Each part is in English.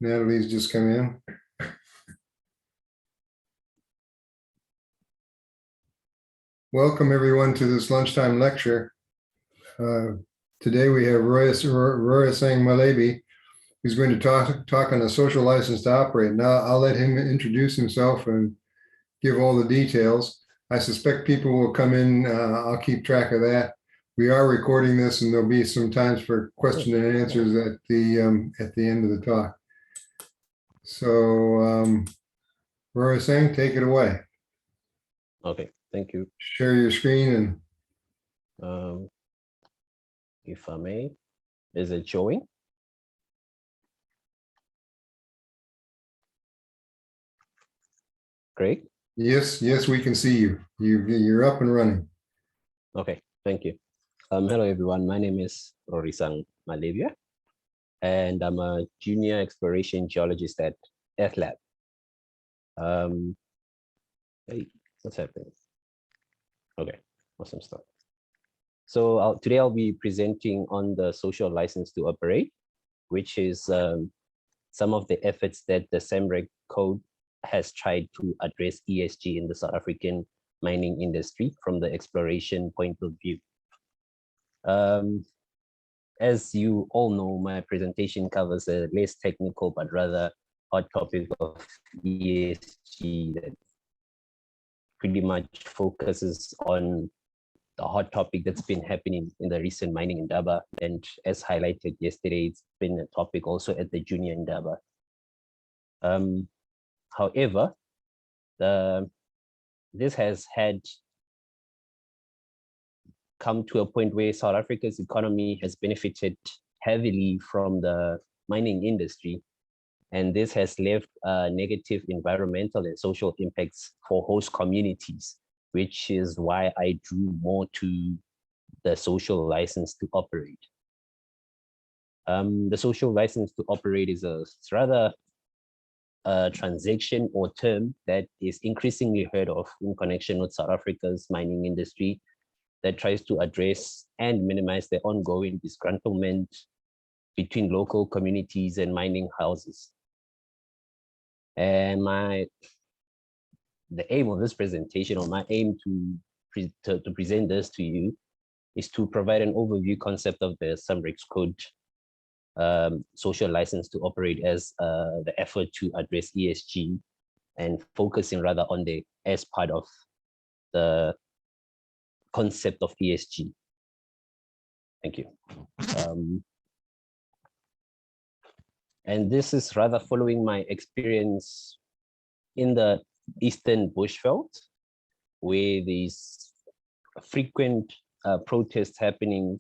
Natalie's just come in. Welcome everyone to this lunchtime lecture. Today we have Rorisang Malebye, who's going to talk on a social license to operate. Now I'll let him introduce himself and give all the details. I suspect people will come in. I'll keep track of that. We are recording this, and there'll be some times for question and answers at the end of the talk. So, Rorisang, take it away. Okay, thank you. Share your screen and. If I may, is it showing? Great. Yes, we can see you. You're up and running. Okay, thank you. Hello everyone. My name is Rorisang Malebye, and I'm a junior exploration geologist at SACNASP. Hey, what's happening? Okay, awesome stuff. So today I'll be presenting on the social license to operate, which is some of the efforts that the SAMREC code has tried to address ESG in the South African mining industry from the exploration point of view. As you all know, my presentation covers a less technical but rather hot topic of ESG that pretty much focuses on the hot topic that's been happening in the recent mining indaba, and as highlighted yesterday, it's been a topic also at the junior indaba. However, this has come to a point where South Africa's economy has benefited heavily from the mining industry, and this has left negative environmental and social impacts for host communities, which is why I drew more to the social license to operate. The social license to operate is rather a transaction or term that is increasingly heard of in connection with South Africa's mining industry that tries to address and minimize the ongoing disgruntlement between local communities and mining houses. And the aim of this presentation, or my aim to present this to you, is to provide an overview concept of the SAMREC's code social license to operate as the effort to address ESG, and focusing rather on the as part of the concept of ESG. Thank you. And this is rather following my experience in the Eastern Bushveld, where there's frequent protests happening,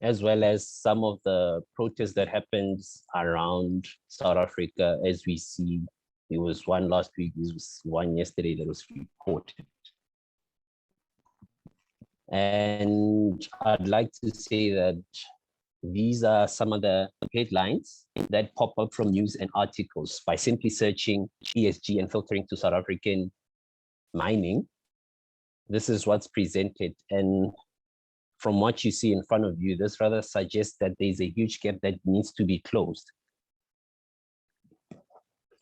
as well as some of the protests that happens around South Africa, as we see. There was one last week, there was one yesterday that was reported. And I'd like to say that these are some of the headlines that pop up from news and articles by simply searching ESG and filtering to South African mining. This is what's presented. And from what you see in front of you, this rather suggests that there's a huge gap that needs to be closed.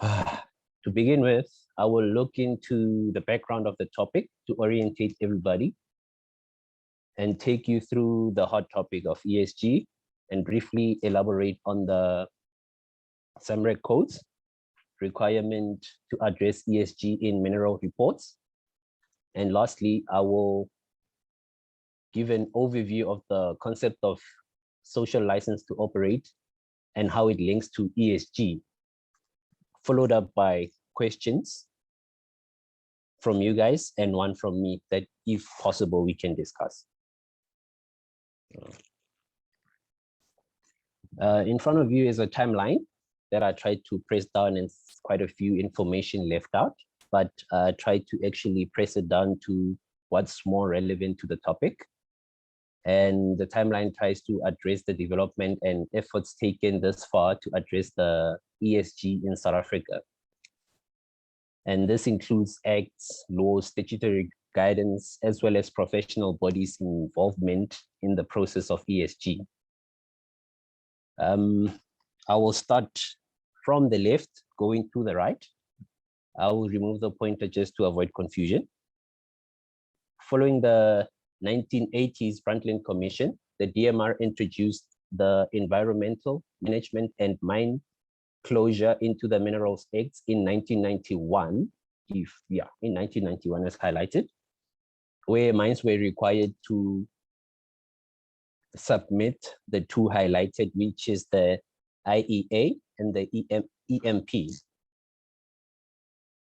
To begin with, I will look into the background of the topic to orientate everybody and take you through the hot topic of ESG and briefly elaborate on the SAMREC codes, requirement to address ESG in mineral reports. And lastly, I will give an overview of the concept of social license to operate and how it links to ESG, followed up by questions from you guys and one from me that, if possible, we can discuss. In front of you is a timeline that I tried to press down, and quite a few information left out, but I tried to actually press it down to what's more relevant to the topic. And the timeline tries to address the development and efforts taken thus far to address the ESG in South Africa. And this includes acts, laws, statutory guidance, as well as professional bodies' involvement in the process of ESG. I will start from the left going to the right. I will remove the pointer just to avoid confusion. Following the 1980s Brundtland Commission, the DMR introduced the Environmental Management and Mine Closure into the Minerals Act in 1991, in 1991 as highlighted, where mines were required to submit the two highlighted, which is the IEA and the EMP.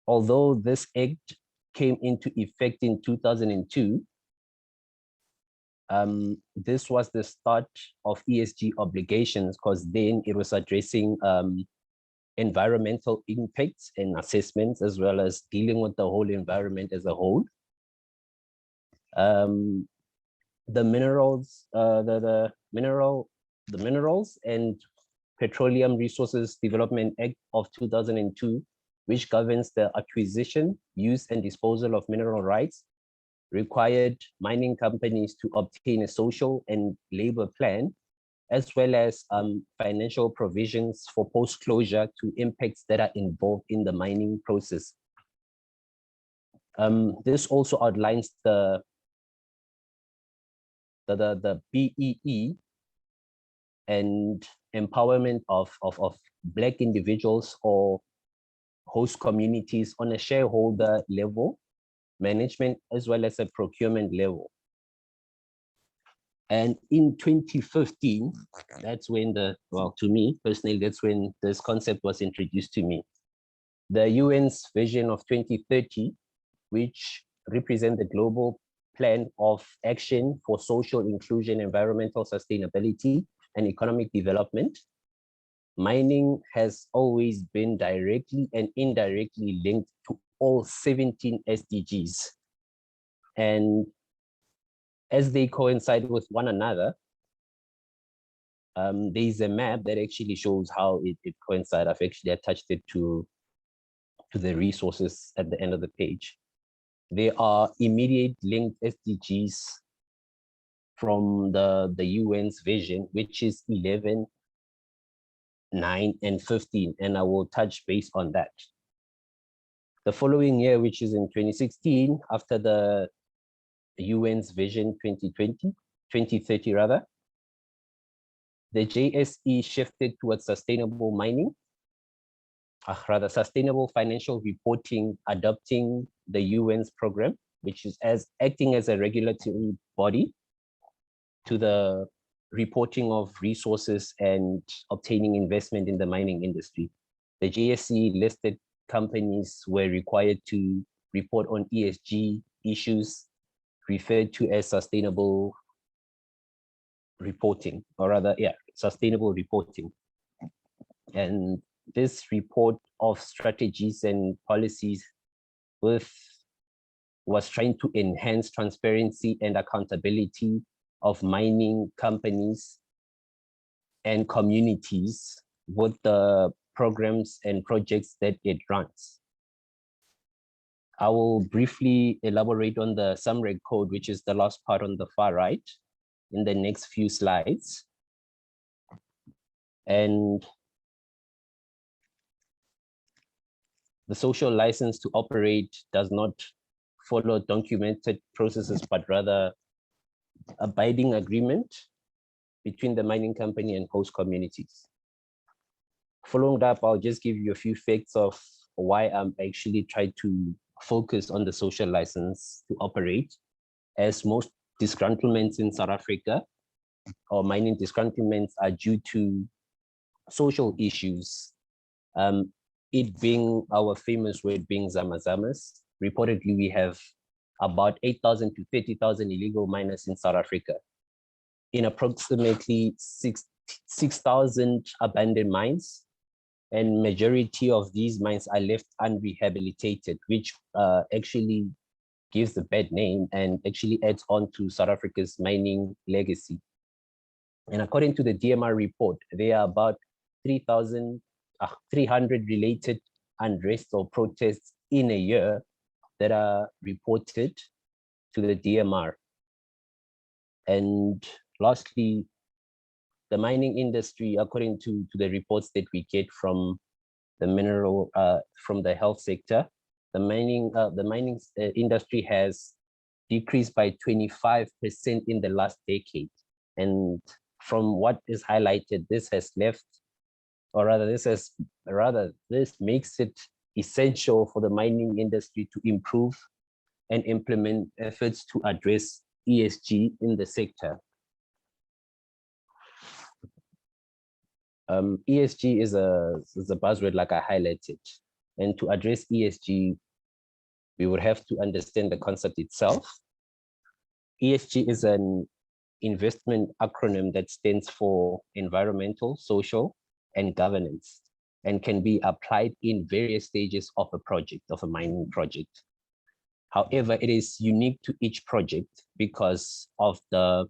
Although this act came into effect in 2002, this was the start of ESG obligations, because then it was addressing environmental impacts and assessments, as well as dealing with the whole environment as a whole. The Minerals and Petroleum Resources Development Act of 2002, which governs the acquisition, use, and disposal of mineral rights, required mining companies to obtain a social and labor plan, as well as financial provisions for post-closure to impacts that are involved in the mining process. This also outlines the BEE and empowerment of Black individuals or host communities on a shareholder level, management, as well as a procurement level. And in 2015, that's when to me personally, that's when this concept was introduced to me. The UN's vision of 2030, which represent the global plan of action for social inclusion, environmental sustainability, and economic development. Mining has always been directly and indirectly linked to all 17 SDGs. And as they coincide with one another, there's a map that actually shows how it coincides. I've actually attached it to the resources at the end of the page. There are immediate linked SDGs from the UN's vision, which is 11, 9, and 15, and I will touch base on that. The following year, which is in 2016, after the UN's vision 2030 rather, the JSE shifted towards sustainable mining, sustainable financial reporting, adopting the UN's program, which is acting as a regulatory body to the reporting of resources and obtaining investment in the mining industry. The JSE listed companies were required to report on ESG issues referred to as sustainable reporting, or rather, sustainable reporting. And this report of strategies and policies was trying to enhance transparency and accountability of mining companies and communities with the programs and projects that it runs. I will briefly elaborate on the SUMREG code, which is the last part on the far right, in the next few slides. And the social license to operate does not follow documented processes, but rather a binding agreement between the mining company and host communities. Following up, I'll just give you a few facts of why I'm actually trying to focus on the social license to operate, as most disgruntlements in South Africa or mining disgruntlements are due to social issues. It being our famous word being zamazamas. Reportedly, we have about 8,000 to 30,000 illegal miners in South Africa, in approximately 6,000 abandoned mines, and majority of these mines are left unrehabilitated, which actually gives the bad name and actually adds on to South Africa's mining legacy. And according to the DMR report, there are about 3,300 related unrest or protests in a year that are reported to the DMR. And lastly, the mining industry, according to the reports that we get from the mineral, from the health sector, the mining industry has decreased by 25% in the last decade. And from what is highlighted, this has left, or rather this makes it essential for the mining industry to improve and implement efforts to address ESG in the sector. ESG is a buzzword, like I highlighted, and to address ESG, we would have to understand the concept itself. ESG is an investment acronym that stands for environmental, social, and governance, and can be applied in various stages of a project, of a mining project. However, it is unique to each project because of the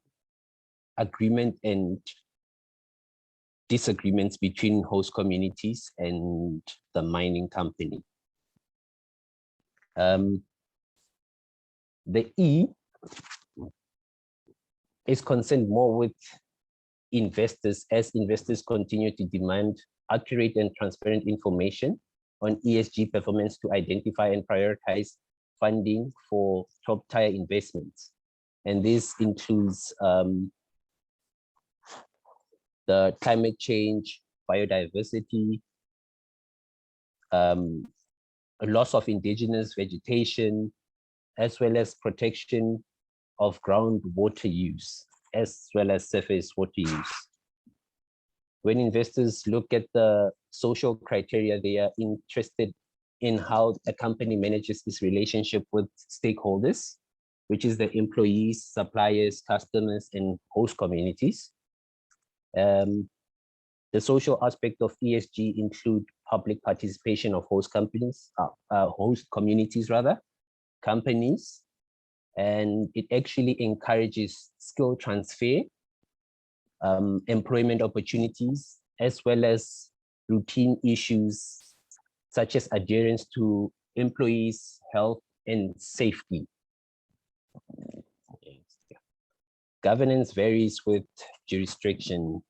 agreement and disagreements between host communities and the mining company. The E is concerned more with investors, as investors continue to demand accurate and transparent information on ESG performance to identify and prioritize funding for top-tier investments. And this includes the climate change, biodiversity, loss of indigenous vegetation, as well as protection of groundwater use, as well as surface water use. When investors look at the social criteria, they are interested in how a company manages its relationship with stakeholders, which is the employees, suppliers, customers, and host communities. The social aspect of ESG include public participation of host companies, host communities rather, companies, and it actually encourages skill transfer, employment opportunities, as well as routine issues such as adherence to employees' health and safety. Governance varies with jurisdiction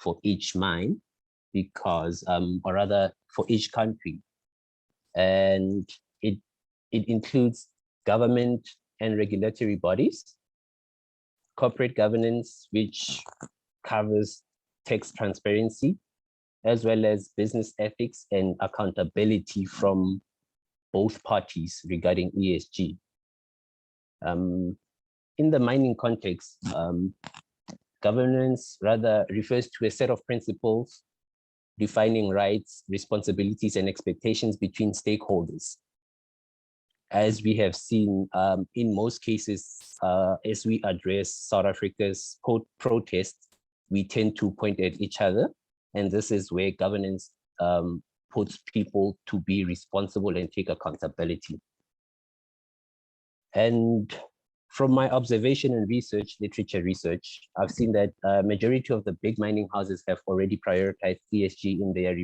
for each mine because, or rather for each country. And it includes government and regulatory bodies, corporate governance, which covers tax transparency, as well as business ethics and accountability from both parties regarding ESG. In the mining context, governance rather refers to a set of principles defining rights, responsibilities, and expectations between stakeholders. As we have seen in most cases, as we address South Africa's protests, we tend to point at each other. And this is where governance puts people to be responsible and take accountability. And from my observation and research, literature research, I've seen that majority of the big mining houses have already prioritized ESG in their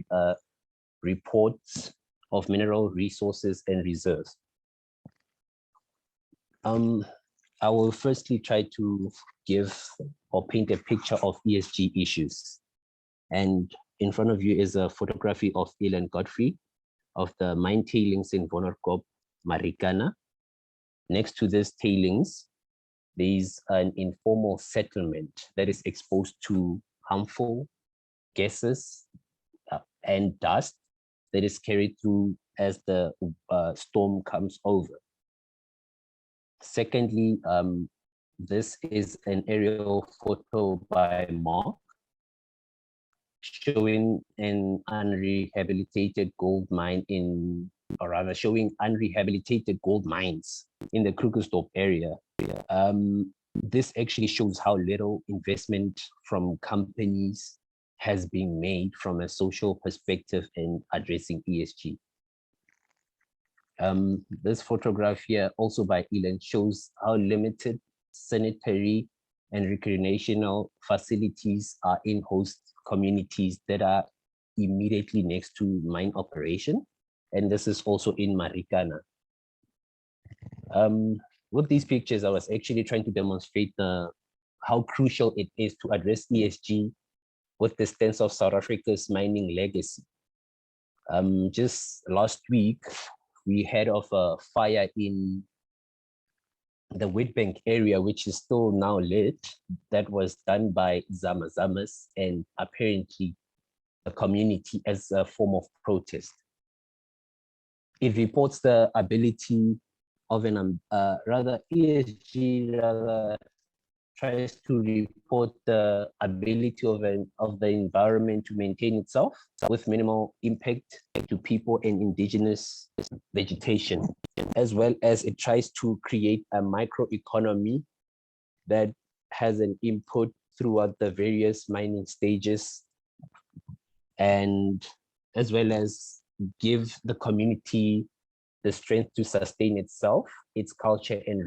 reports of mineral resources and reserves. I will firstly try to give or paint a picture of ESG issues. And in front of you is a photography of Ilan Godfrey of the mine tailings in Wonderkop, Marikana. Next to this tailings, there is an informal settlement that is exposed to harmful gases and dust that is carried through as the storm comes over. Secondly, this is an aerial photo by Mark showing an unrehabilitated gold mine or rather showing unrehabilitated gold mines in the Krugersdorp area. This actually shows how little investment from companies has been made from a social perspective in addressing ESG. This photograph here, also by Ilan, shows how limited sanitary and recreational facilities are in host communities that are immediately next to mine operation. And this is also in Marikana. With these pictures, I was actually trying to demonstrate how crucial it is to address ESG with the stance of South Africa's mining legacy. Just last week, we had of a fire in the Witbank area, which is still now lit. That was done by Zamazamas and apparently the community as a form of protest. It reports the ability of ESG tries to report the ability of the environment to maintain itself with minimal impact to people and indigenous vegetation, as well as it tries to create a microeconomy that has an input throughout the various mining stages, and as well as give the community the strength to sustain itself, its culture and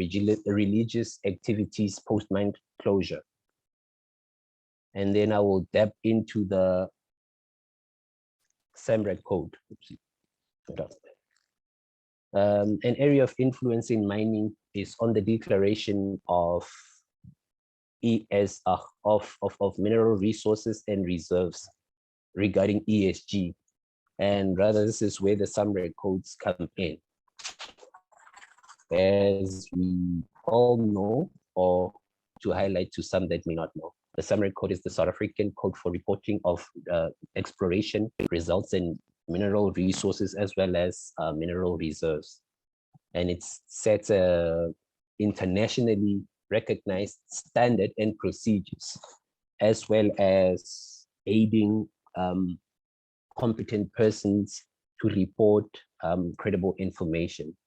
religious activities post-mine closure. And then I will dip into the SAMREC code. An area of influence in mining is on the declaration of of mineral resources and reserves regarding ESG. And rather, this is where the SAMREC codes come in. As we all know, or to highlight to some that may not know, the SAMREC code is the South African code for reporting of exploration results in mineral resources as well as mineral reserves. And it sets a internationally recognized standard and procedures, as well as aiding competent persons to report credible information.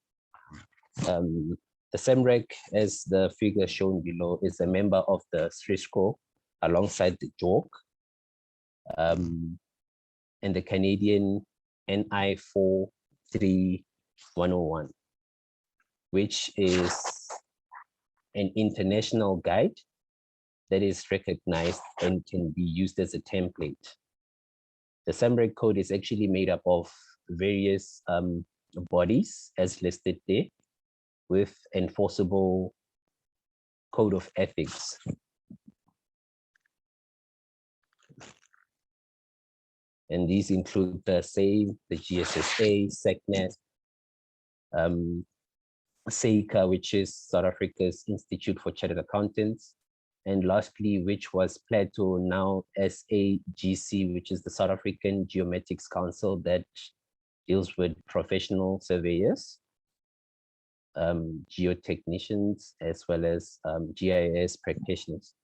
The SAMREC, as the figure shown below, is a member of the SRISCO alongside the JORC and the Canadian NI 43101, which is an international guide that is recognized and can be used as a template. The SAMREC code is actually made up of various bodies as listed there, with enforceable code of ethics. And these include the SAME, the GSSA, SACNASP, SAICA, which is South Africa's Institute for Chartered Accountants, and lastly, which was Plato, now SAGC, which is the South African Geomatics Council that deals with professional surveyors, geotechnicians, as well as GIS practitioners.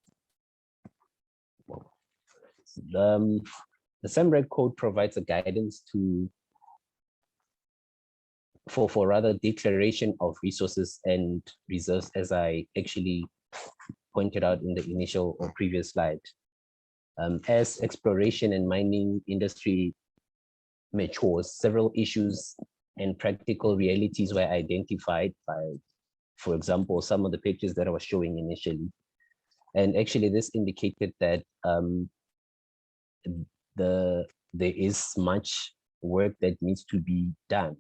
The SAMREC code provides a guidance for rather declaration of resources and reserves, as I actually pointed out in the initial or previous slide. As exploration and mining industry matures, several issues and practical realities were identified by, for example, some of the pictures that I was showing initially. And actually this indicated that there is much work that needs to be done.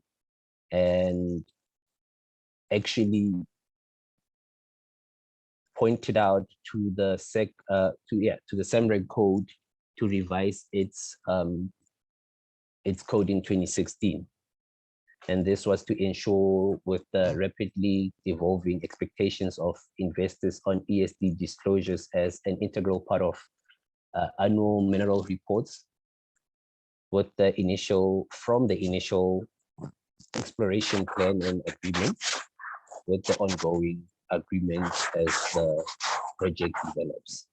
And actually pointed out to the SAMREC code to revise its code in 2016. And this was to ensure, with the rapidly evolving expectations of investors on ESG disclosures as an integral part of annual mineral reports, with the initial exploration plan and agreement, with the ongoing agreement as the project develops.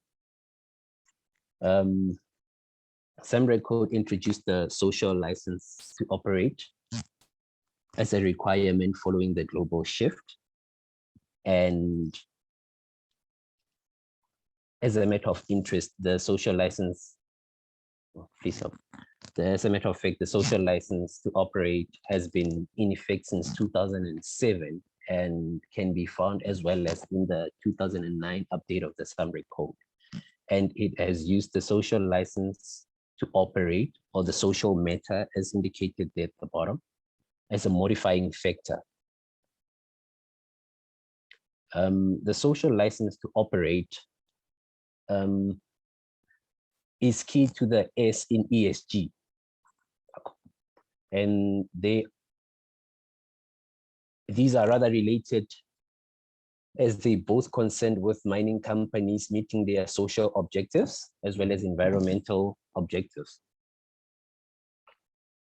SAMREC code introduced the social license to operate as a requirement following the global shift. And as a matter of interest, the social license, as a matter of fact, the social license to operate has been in effect since 2007 and can be found as well as in the 2009 update of the SAMREC code. And it has used the social license to operate, or the social matter as indicated there at the bottom, as a modifying factor. The social license to operate is key to the S in ESG. and these are rather related as they both concerned with mining companies meeting their social objectives as well as environmental objectives.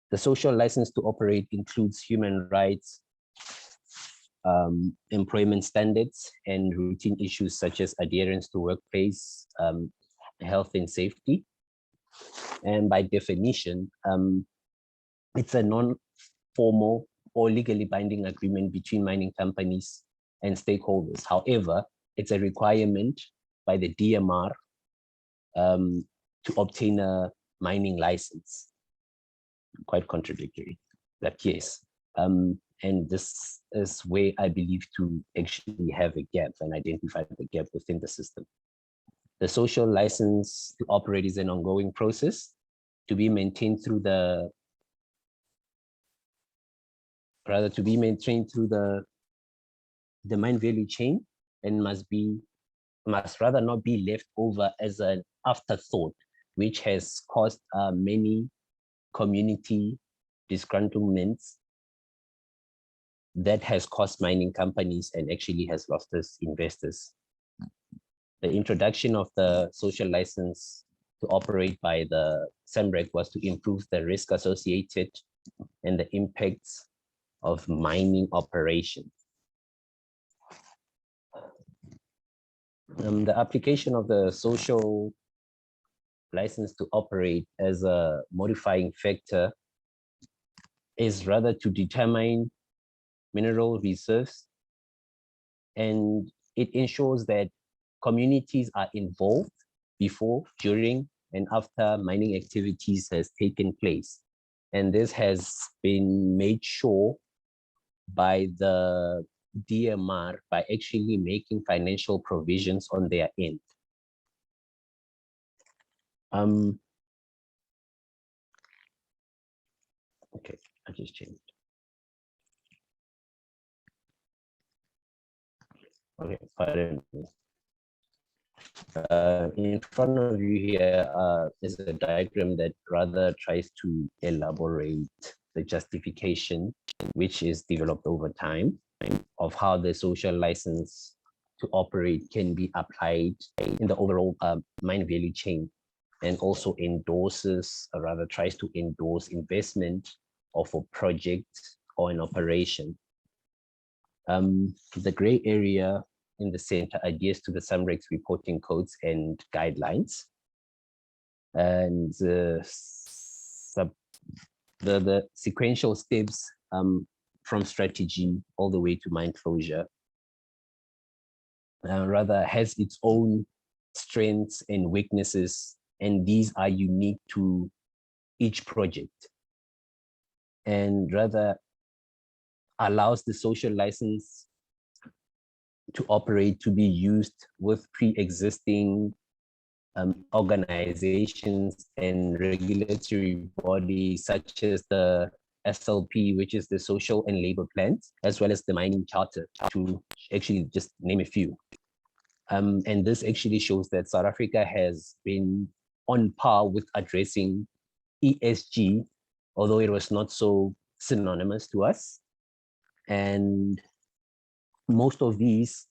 The social license to operate includes human rights, employment standards, and routine issues such as adherence to workplace health and safety. And by definition, it's a non-formal or legally binding agreement between mining companies and stakeholders. However, it's a requirement by the DMR to obtain a mining license. Quite contradictory, that yes. And this is where I believe to actually have a gap and identify the gap within the system. The social license to operate is an ongoing process to be maintained through the mine value chain, and must rather not be left over as an afterthought, which has caused many community disgruntlements that has cost mining companies and actually has lost us investors. The introduction of the social license to operate by the SAMREC was to improve the risk associated and the impacts of mining operations. The application of the social license to operate as a modifying factor is rather to determine mineral reserves, and it ensures that communities are involved before, during, and after mining activities has taken place. And this has been made sure by the DMR by actually making financial provisions on their end. Okay, I just changed. Okay, pardon me. In front of you here is a diagram that rather tries to elaborate the justification which is developed over time of how the social license to operate can be applied in the overall mine value chain, and also endorses, or rather tries to endorse investment of a project or an operation. The gray area in the center adheres to the SAMREC's reporting codes and guidelines. And the sequential steps from strategy all the way to mine closure rather has its own strengths and weaknesses, and these are unique to each project, and rather allows the social license to operate to be used with pre-existing organizations and regulatory bodies such as the SLP, which is the Social and Labor Plans, as well as the Mining Charter, to actually just name a few. And this actually shows that South Africa has been on par with addressing ESG, although it was not so synonymous to us. And most of these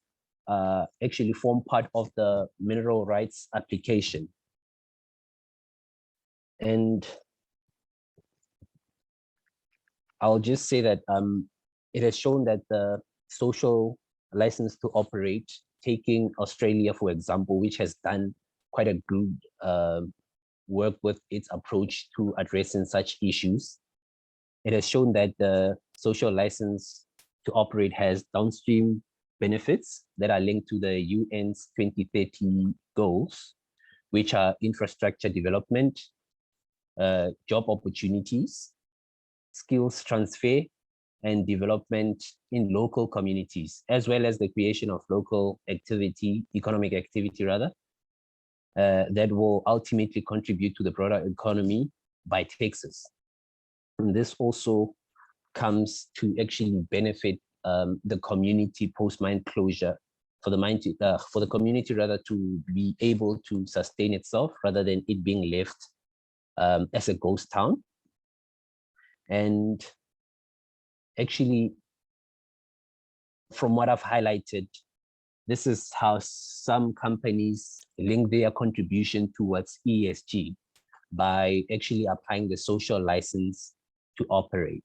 actually form part of the mineral rights application. And I'll just say that it has shown that the social license to operate, taking Australia, for example, which has done quite a good work with its approach to addressing such issues. It has shown that the social license to operate has downstream benefits that are linked to the UN's 2030 goals, which are infrastructure development, job opportunities, skills transfer, and development in local communities, as well as the creation of local activity, economic activity rather, that will ultimately contribute to the broader economy by taxes. And this also comes to actually benefit the community post-mine closure, for the community rather to be able to sustain itself rather than it being left as a ghost town. And actually, from what I've highlighted, this is how some companies link their contribution towards ESG by actually applying the social license to operate.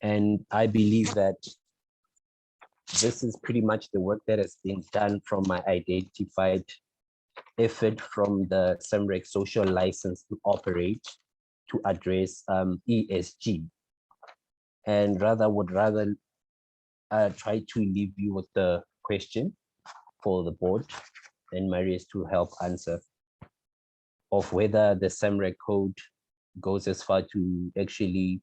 And I believe that this is pretty much the work that has been done from my identified effort from the SAMREC social license to operate to address ESG. And would rather try to leave you with the question for the board and Marius to help answer of whether the SAMREC code goes as far to actually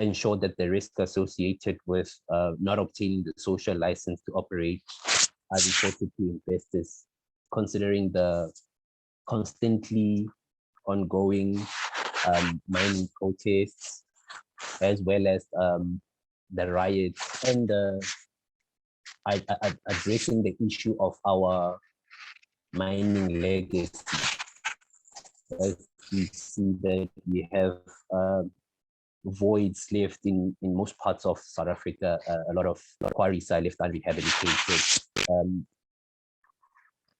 ensure that the risks associated with not obtaining the social license to operate are reported to investors, considering the constantly ongoing mining protests, as well as the riots and addressing the issue of our mining legacy. As we see that we have voids left in most parts of South Africa. A lot of quarries are left unrehabilitated.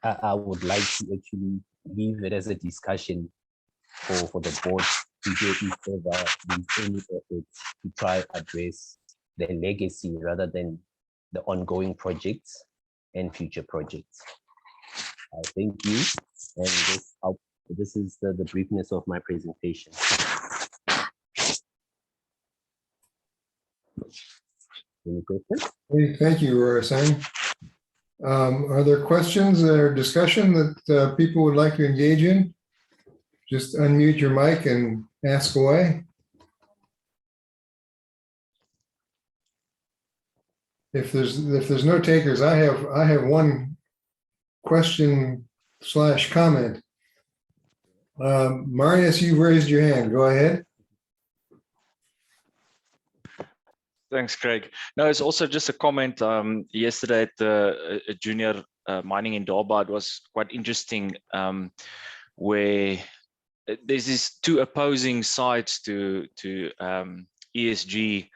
I would like to actually leave it as a discussion for the board to hear if ever there's any efforts to try address the legacy rather than the ongoing projects and future projects. Thank you. And this is the briefness of my presentation. Any questions? Thank you, Rorisang. Are there questions or discussion that people would like to engage in? Just unmute your mic and ask away. If there's no takers, I have one question / comment. Marius, you've raised your hand. Go ahead. Thanks, Craig. No, it's also just a comment. Yesterday at the junior mining in Durban, it was quite interesting, where there's these two opposing sides to ESG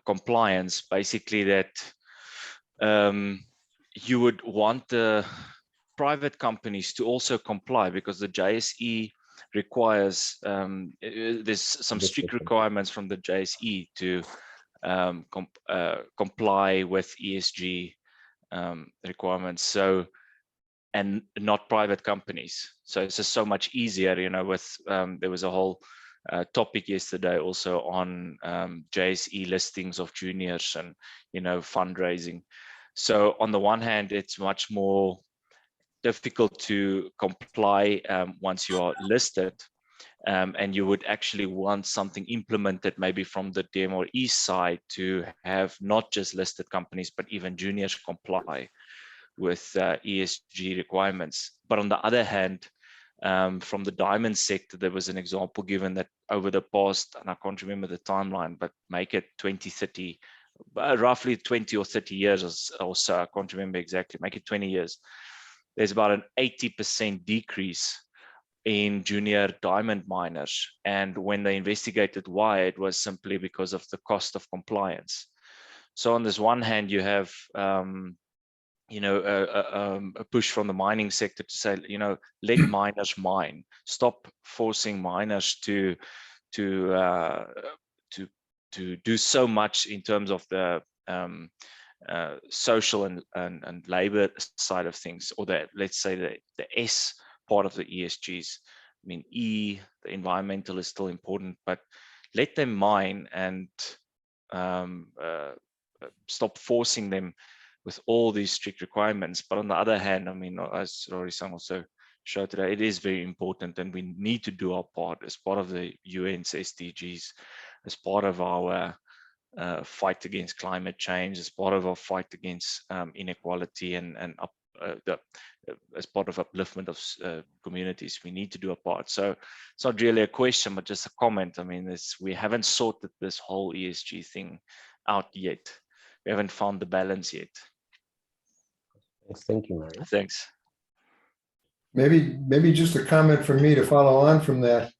compliance. Basically, that you would want the private companies to also comply because the JSE requires there's some strict requirements from the JSE to comply with ESG requirements. So, and not private companies. So it's just so much easier, you know, with there was a whole topic yesterday also on JSE listings of juniors and, you know, fundraising. So on the one hand, it's much more difficult to comply once you are listed. And you would actually want something implemented maybe from the DMRE side to have not just listed companies, but even juniors comply with ESG requirements. But on the other hand, from the diamond sector, there was an example given that over the past, and I can't remember the timeline, but make it 20, 30, roughly 20 or 30 years or so, I can't remember exactly, make it 20 years. There's about an 80% decrease in junior diamond miners. And when they investigated why, it was simply because of the cost of compliance. So on this one hand, you have, you know, a push from the mining sector to say, you know, let miners mine, stop forcing miners to do so much in terms of the social and labor side of things, or the, let's say the S part of the ESGs. I mean, E, the environmental is still important, but let them mine and stop forcing them with all these strict requirements. But on the other hand, I mean, as Rorisang also showed today, it is very important, and we need to do our part as part of the UN's SDGs, as part of our fight against climate change, as part of our fight against inequality and as part of upliftment of communities. We need to do a part. So it's not really a question, but just a comment. I mean, we haven't sorted this whole ESG thing out yet. We haven't found the balance yet. Thank you, Mario. Thanks. Maybe just a comment from me to follow on from that.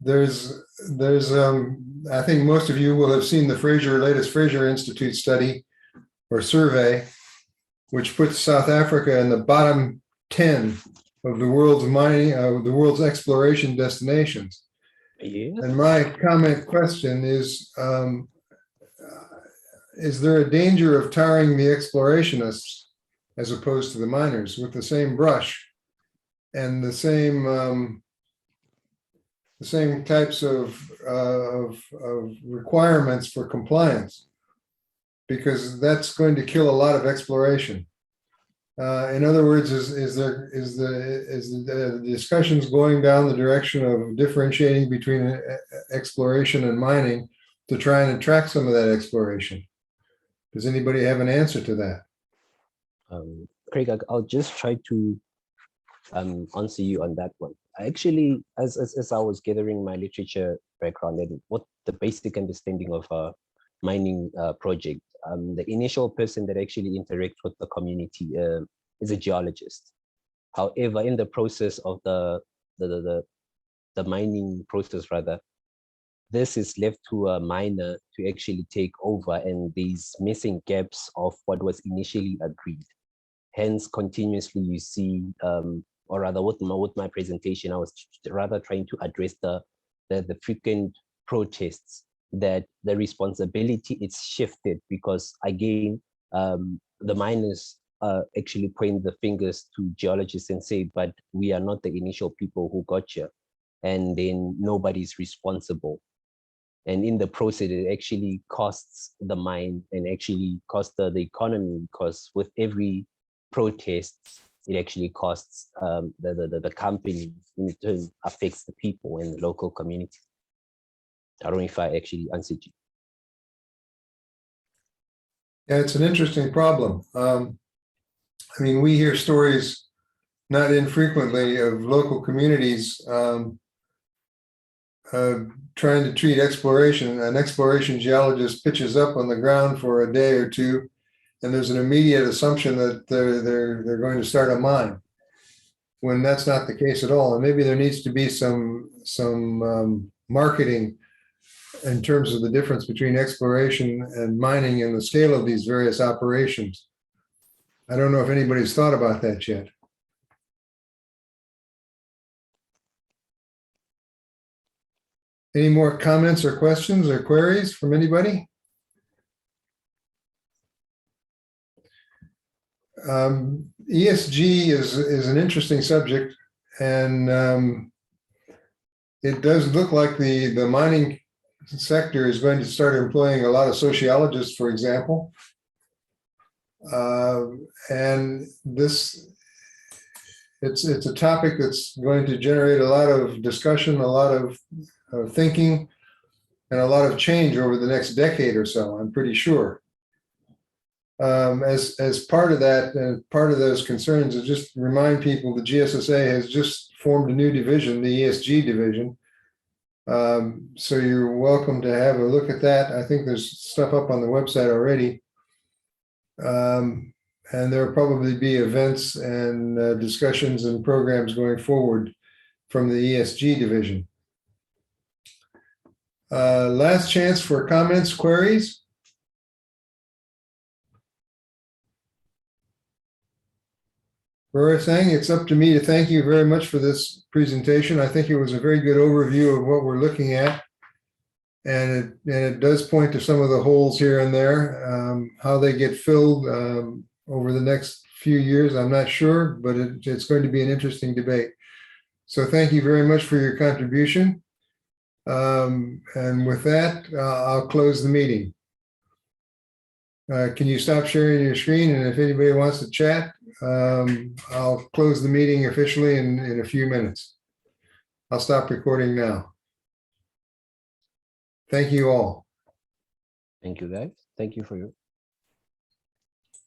there's I think most of you will have seen the latest Fraser Institute study or survey, which puts South Africa in the bottom 10 of the world's mining, the world's exploration destinations. Yes. And my comment question is there a danger of tarring the explorationists as opposed to the miners with the same brush and the same types of requirements for compliance? Because that's going to kill a lot of exploration. In other words, is the discussions going down the direction of differentiating between exploration and mining to try and attract some of that exploration? Does anybody have an answer to that? Craig, I'll just try to answer you on that one. Actually, as I was gathering my literature background and what the basic understanding of a mining project, the initial person that actually interacts with the community is a geologist. However, in the process of the mining process, rather, this is left to a miner to actually take over, and these missing gaps of what was initially agreed. Hence, continuously you see, or rather with my presentation, I was rather trying to address the frequent protests that the responsibility is shifted because, again, the miners actually point the fingers to geologists and say, but we are not the initial people who got here, and then nobody's responsible. And in the process, it actually costs the mine and actually costs the economy, because with every protest, it actually costs the company, in turn affects the people and the local community. I don't know if I actually answered you. Yeah, it's an interesting problem. I mean, we hear stories not infrequently of local communities trying to treat exploration. An exploration geologist pitches up on the ground for a day or two, and there's an immediate assumption that they're going to start a mine, when that's not the case at all. And maybe there needs to be some marketing in terms of the difference between exploration and mining and the scale of these various operations. I don't know if anybody's thought about that yet. Any more comments or questions or queries from anybody? ESG is an interesting subject, and it does look like the mining sector is going to start employing a lot of sociologists, for example. And it's a topic that's going to generate a lot of discussion, a lot of thinking, and a lot of change over the next decade or so, I'm pretty sure. As part of that, and part of those concerns, is just remind people the GSSA has just formed a new division, the ESG division. So you're welcome to have a look at that. I think there's stuff up on the website already. And there'll probably be events and discussions and programs going forward from the ESG division. Last chance for comments, queries. Rorisang, it's up to me to thank you very much for this presentation. I think it was a very good overview of what we're looking at. And it does point to some of the holes here and there. How they get filled over the next few years, I'm not sure, but it's going to be an interesting debate. So thank you very much for your contribution. And with that, I'll close the meeting. Can you stop sharing your screen? And if anybody wants to chat, I'll close the meeting officially in a few minutes. I'll stop recording now. Thank you all. Thank you, guys. Thank you for your